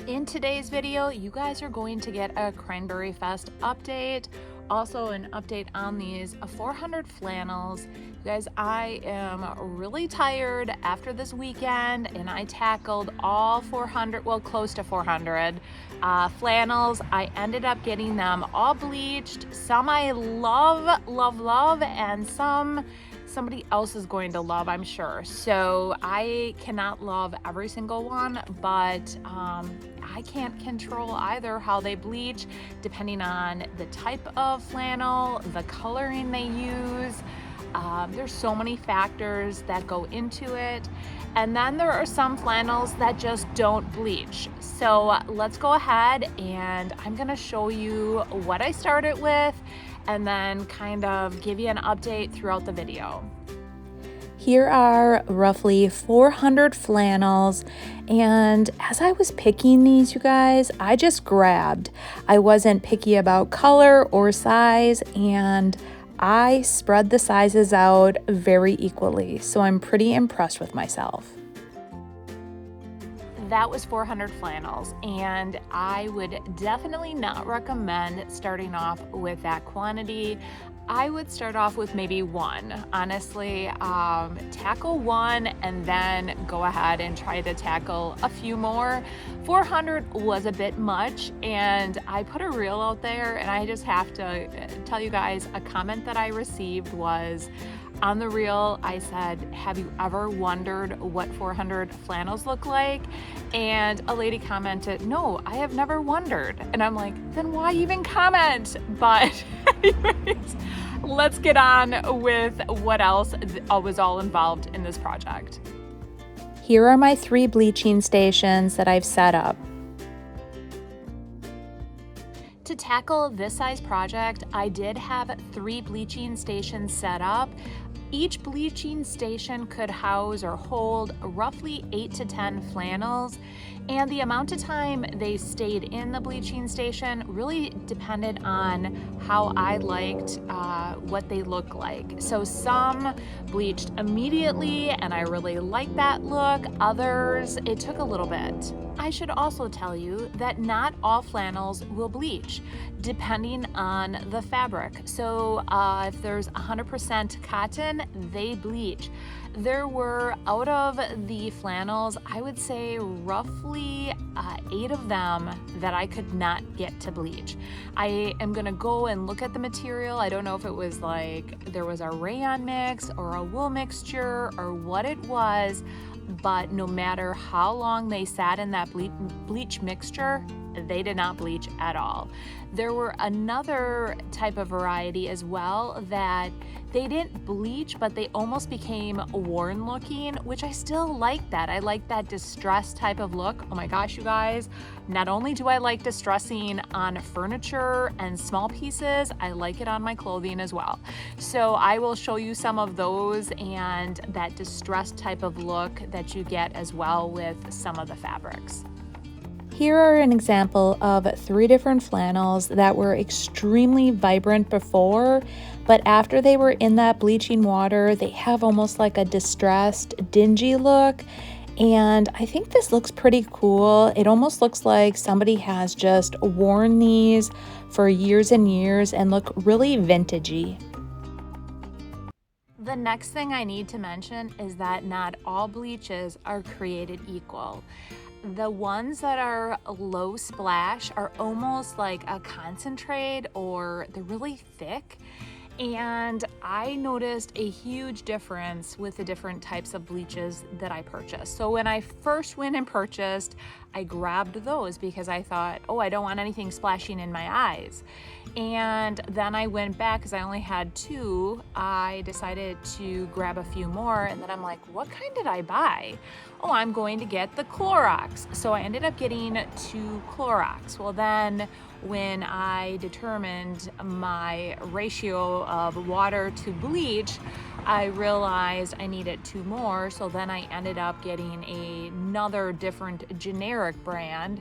In today's video, you guys are going to get a Cranberryfest update, also an update on these 400 flannels. You guys, I am really tired after this weekend, and I tackled all 400, well, close to 400 flannels. I ended up getting them all bleached. Some I love, and somebody else is going to love, I'm sure. So I cannot love every single one, but I can't control either how they bleach, depending on the type of flannel, the coloring they use. There's so many factors that go into it. And then there are some flannels that just don't bleach. So let's go ahead and I'm gonna show you what I started with and then kind of give you an update throughout the video. Here are roughly 400 flannels, and as I was picking these, you guys, I just grabbed. I wasn't picky about color or size, and I spread the sizes out very equally, so I'm pretty impressed with myself. That was 400 flannels, and I would definitely not recommend starting off with that quantity. I would start off with maybe one. Honestly, tackle one and then go ahead and try to tackle a few more. 400 was a bit much, and I put a reel out there, and I just have to tell you guys, a comment that I received was, on the reel, I said, have you ever wondered what 400 flannels look like? And a lady commented, no, I have never wondered. And I'm like, then why even comment? But anyways, let's get on with what else was all involved in this project. Here are my 3 bleaching stations that I've set up. To tackle this size project, I did have 3 bleaching stations set up. Each bleaching station could house or hold roughly 8 to 10 flannels, and the amount of time they stayed in the bleaching station really depended on how I liked what they look like. So some bleached immediately, and I really liked that look. Others, it took a little bit. I should also tell you that not all flannels will bleach, depending on the fabric. So if there's 100% cotton, they bleach. There were, out of the flannels, I would say roughly 8 of them that I could not get to bleach. I am gonna go and look at the material. I don't know if it was like there was a rayon mix or a wool mixture or what it was, but no matter how long they sat in that bleach mixture, they did not bleach at all. There were another type of variety as well that they didn't bleach, but they almost became worn looking, which I still like that. I like that distressed type of look. Oh my gosh, you guys, not only do I like distressing on furniture and small pieces, I like it on my clothing as well. So I will show you some of those and that distressed type of look that you get as well with some of the fabrics. Here are an example of 3 different flannels that were extremely vibrant before, but after they were in that bleaching water, they have almost like a distressed, dingy look. And I think this looks pretty cool. It almost looks like somebody has just worn these for years and years and look really vintagey. The next thing I need to mention is that not all bleaches are created equal. The ones that are low splash are almost like a concentrate, or they're really thick. And I noticed a huge difference with the different types of bleaches that I purchased. So when I first went and purchased, I grabbed those because I thought, oh, I don't want anything splashing in my eyes. And then I went back because I only had 2. I decided to grab a few more, and then I'm like, what kind did I buy? Oh, I'm going to get the Clorox. So I ended up getting 2 Clorox. Well, then when I determined my ratio of water to bleach, I realized I needed 2 more. So then I ended up getting another different generic brand.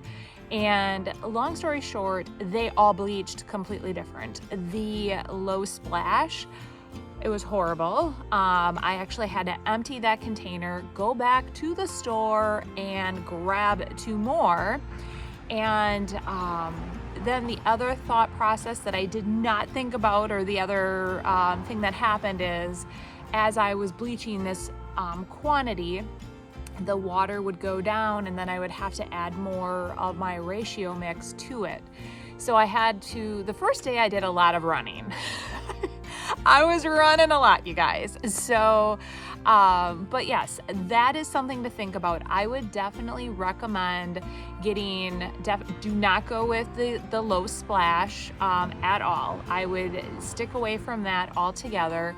And long story short, they all bleached completely different. The low splash, it was horrible. I actually had to empty that container, go back to the store and grab 2 more. And then the other thought process that I did not think about, or the other thing that happened, is as I was bleaching this quantity, the water would go down and then I would have to add more of my ratio mix to it. So I had to, the first day I did a lot of running. I was running a lot, you guys. So, but yes, that is something to think about. I would definitely recommend getting, do not go with the low splash at all. I would stick away from that altogether.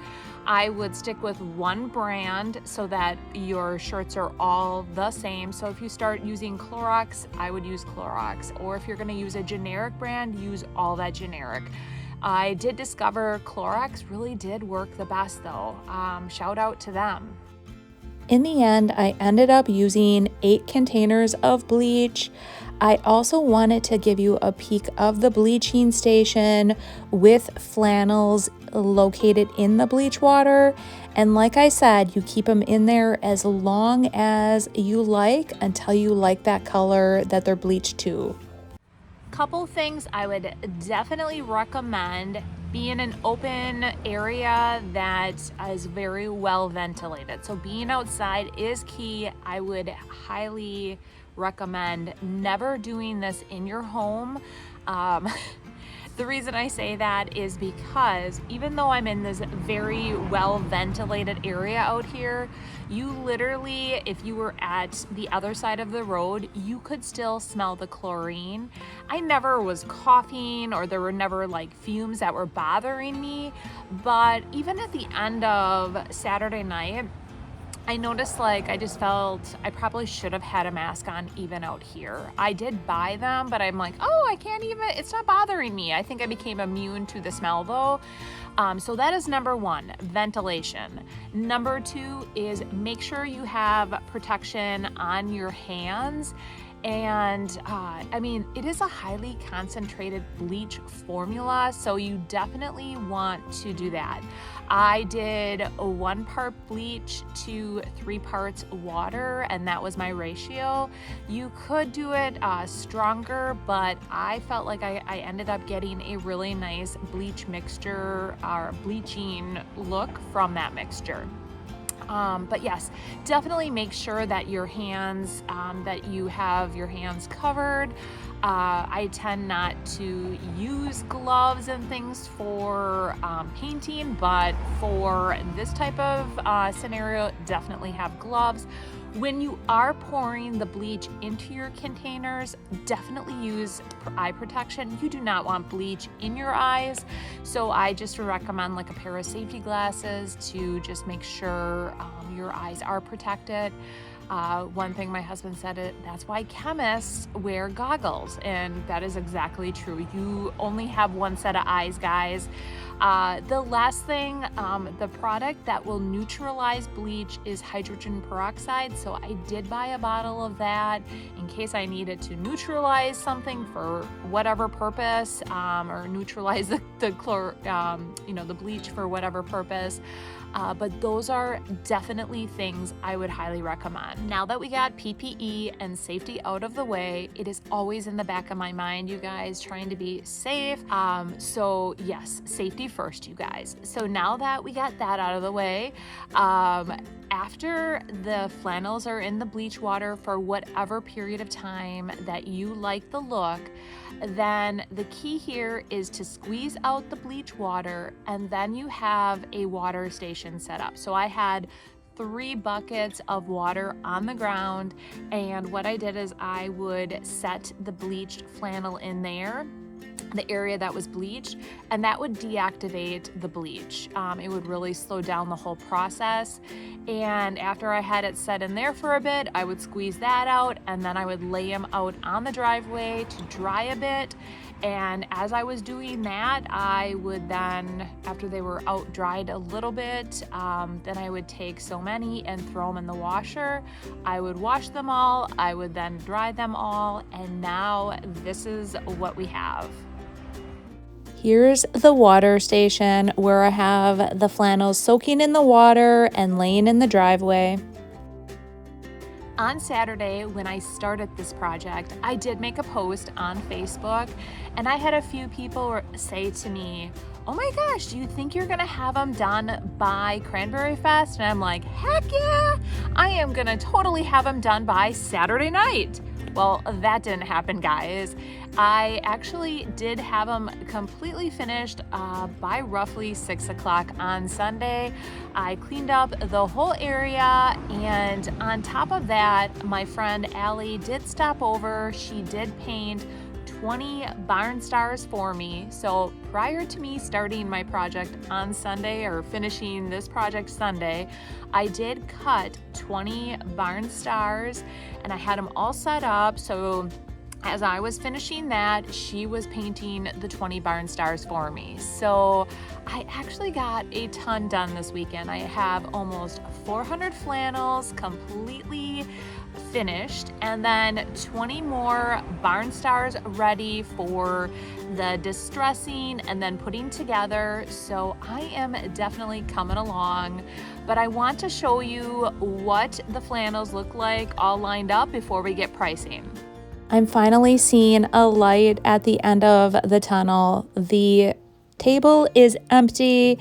I would stick with one brand so that your shirts are all the same. So if you start using Clorox, I would use Clorox. Or if you're gonna use a generic brand, use all that generic. I did discover Clorox really did work the best though. Shout out to them. In the end, I ended up using 8 containers of bleach. I also wanted to give you a peek of the bleaching station with flannels located in the bleach water. And like I said, you keep them in there as long as you like until you like that color that they're bleached to. Couple things I would definitely recommend: be in an open area that is very well ventilated. So being outside is key. I would highly recommend never doing this in your home. The reason I say that is because even though I'm in this very well ventilated area out here, you literally, if you were at the other side of the road, you could still smell the chlorine. I never was coughing, or there were never like fumes that were bothering me, but even at the end of Saturday night, I noticed like I just felt I probably should have had a mask on even out here. I did buy them, but I'm like, oh, I can't even, it's not bothering me. I think I became immune to the smell though. So that is number one, ventilation. Number two is make sure you have protection on your hands. And I mean, it is a highly concentrated bleach formula, so you definitely want to do that. I did 1 part bleach to 3 parts water, and that was my ratio. You could do it stronger, but I felt like I ended up getting a really nice bleach mixture or bleaching look from that mixture. But yes, definitely make sure that your hands, that you have your hands covered. I tend not to use gloves and things for painting, but for this type of scenario, definitely have gloves. When you are pouring the bleach into your containers, definitely use eye protection. You do not want bleach in your eyes. So I just recommend like a pair of safety glasses to just make sure your eyes are protected. One thing my husband said, that's why chemists wear goggles, and that is exactly true. You only have one set of eyes, guys. The last thing, the product that will neutralize bleach is hydrogen peroxide. So I did buy a bottle of that in case I needed to neutralize something for whatever purpose, or neutralize the the bleach for whatever purpose. But those are definitely things I would highly recommend. Now that we got PPE and safety out of the way, it is always in the back of my mind, you guys, trying to be safe. So yes, safety first, you guys. So now that we got that out of the way, after the flannels are in the bleach water for whatever period of time that you like the look, then the key here is to squeeze out the bleach water, and then you have a water station set up. So I had 3 buckets of water on the ground, and what I did is I would set the bleached flannel in there, the area that was bleached, and that would deactivate the bleach. It would really slow down the whole process. And after I had it set in there for a bit, I would squeeze that out, and then I would lay them out on the driveway to dry a bit. And as I was doing that, I would then, after they were out dried a little bit, then I would take so many and throw them in the washer. I would wash them all, I would then dry them all, and now this is what we have. Here's the water station where I have the flannels soaking in the water and laying in the driveway. On Saturday, when I started this project, I did make a post on Facebook, and I had a few people say to me, "Oh my gosh, do you think you're gonna have them done by Cranberryfest?" And I'm like, heck yeah, I am gonna totally have them done by Saturday night. Well, that didn't happen, guys. I actually did have them completely finished by roughly 6 o'clock on Sunday. I cleaned up the whole area, and on top of that, my friend Allie did stop over. She did paint 20 barn stars for me. So prior to me starting my project on Sunday, or finishing this project Sunday, I did cut 20 barn stars and I had them all set up. So as I was finishing that, she was painting the 20 barn stars for me. So I actually got a ton done this weekend. I have almost 400 flannels completely finished, and then 20 more barn stars ready for the distressing and then putting together. So I am definitely coming along, but I want to show you what the flannels look like all lined up before we get pricing. I'm finally seeing a light at the end of the tunnel. The table is empty.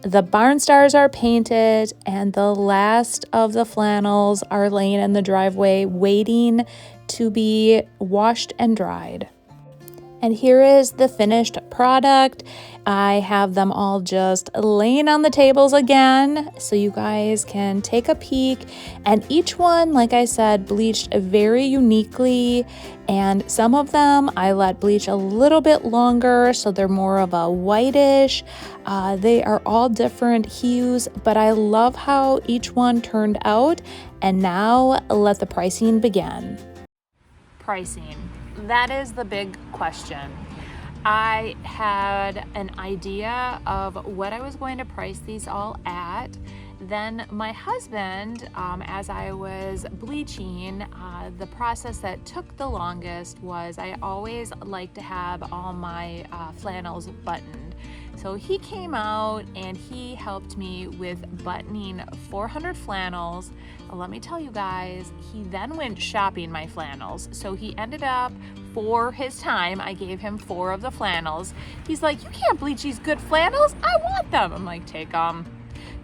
The barn stars are painted, and the last of the flannels are laying in the driveway waiting to be washed and dried. And here is the finished product. I have them all just laying on the tables again so you guys can take a peek. And each one, like I said, bleached very uniquely. And some of them I let bleach a little bit longer so they're more of a whitish. They are all different hues, but I love how each one turned out. And now let the pricing begin. Pricing. That is the big question. I had an idea of what I was going to price these all at. Then my husband, as I was bleaching, the process that took the longest was I always like to have all my flannels buttoned. So he came out and he helped me with buttoning 400 flannels. Let me tell you guys, he then went shopping my flannels. So he ended up, for his time, I gave him 4 of the flannels. He's like, "You can't bleach these good flannels. I want them." I'm like, "Take them."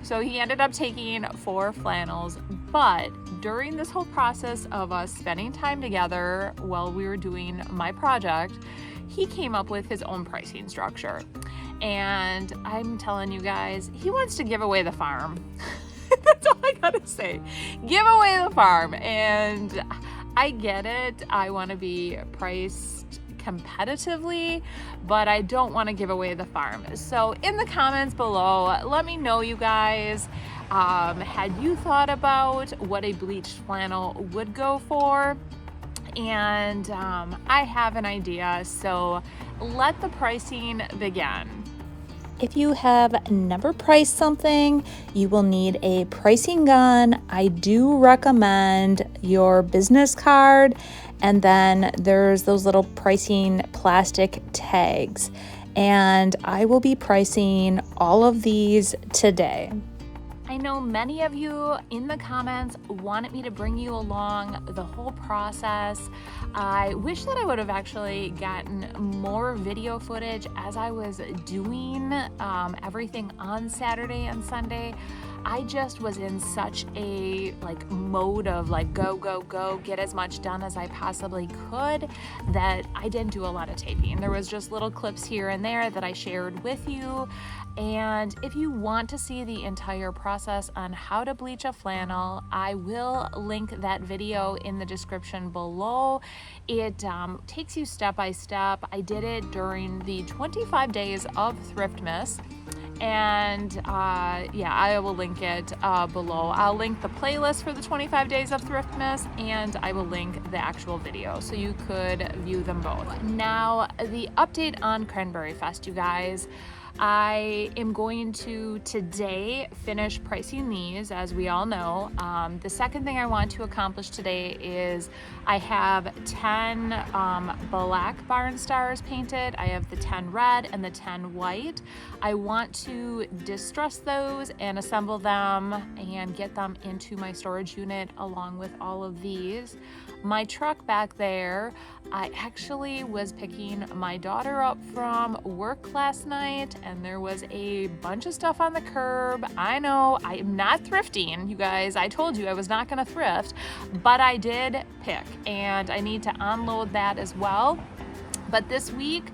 So he ended up taking 4 flannels, but during this whole process of us spending time together while we were doing my project, he came up with his own pricing structure. And I'm telling you guys, he wants to give away the farm. That's all I gotta say. Give away the farm. And I get it. I want to be priced competitively, but I don't want to give away the farm. So in the comments below, let me know, you guys, had you thought about what a bleached flannel would go for? And I have an idea, so let the pricing begin. If you have never priced something, you will need a pricing gun. I do recommend your business card, and then there's those little pricing plastic tags. And I will be pricing all of these today. I know many of you in the comments wanted me to bring you along the whole process. I wish that I would have actually gotten more video footage as I was doing everything on Saturday and Sunday. I just was in such a mode of go, get as much done as I possibly could that I didn't do a lot of taping. There was just little clips here and there that I shared with you. And if you want to see the entire process on how to bleach a flannel, I will link that video in the description below. It takes you step by step. I did it during the 25 days of Thriftmas. And yeah, I will link it below. I'll link the playlist for the 25 days of Thriftmas, and I will link the actual video so you could view them both. Now, the update on Cranberryfest, you guys. I am going to today finish pricing these, as we all know. The second thing I want to accomplish today is I have 10 black barn stars painted. I have the 10 red and the 10 white. I want to distress those and assemble them and get them into my storage unit along with all of these. My truck back there, I actually was picking my daughter up from work last night and there was a bunch of stuff on the curb. I know I am not thrifting, you guys. I told you I was not going to thrift, but I did pick and I need to unload that as well. But this week,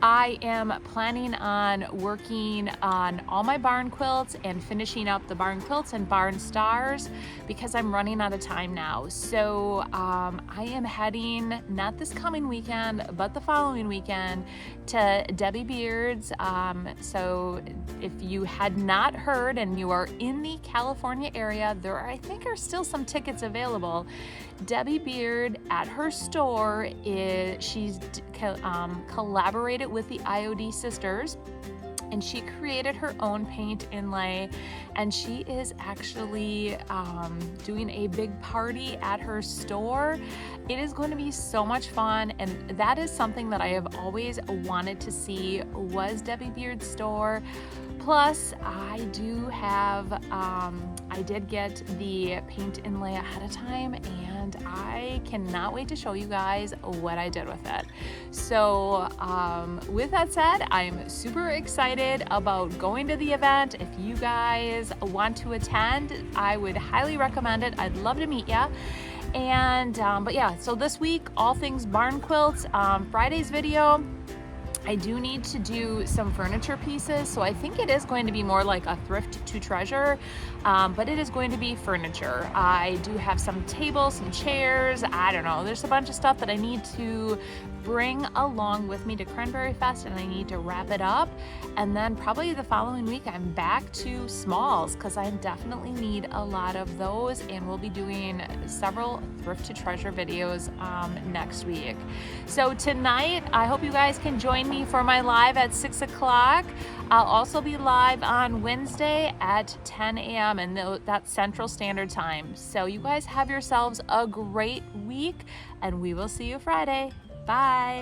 I am planning on working on all my barn quilts and finishing up the barn quilts and barn stars because I'm running out of time now. So I am heading, not this coming weekend, but the following weekend to Debbie Beard's. So if you had not heard and you are in the California area, there are, I think are still some tickets available. Debbie Beard at her store she's collaborated with the IOD sisters and she created her own paint inlay and she is actually doing a big party at her store. It is going to be so much fun and that is something that I have always wanted to see was Debbie Beard's store. Plus, I do have, I did get the paint inlay ahead of time and I cannot wait to show you guys what I did with it. So with that said, I'm super excited about going to the event. If you guys want to attend, I would highly recommend it. I'd love to meet you. And, but yeah, so this week, all things barn quilts. Friday's video, I do need to do some furniture pieces, so I think it is going to be more like a thrift to treasure, but it is going to be furniture. I do have some tables, some chairs, I don't know, there's a bunch of stuff that I need to bring along with me to Cranberryfest and I need to wrap it up, and then probably the following week I'm back to smalls because I definitely need a lot of those, and we'll be doing several thrift to treasure videos next week. So tonight I hope you guys can join me for my live at 6 o'clock. I'll also be live on Wednesday at 10 a.m. and that's Central Standard Time. So you guys have yourselves a great week and we will see you Friday. Bye.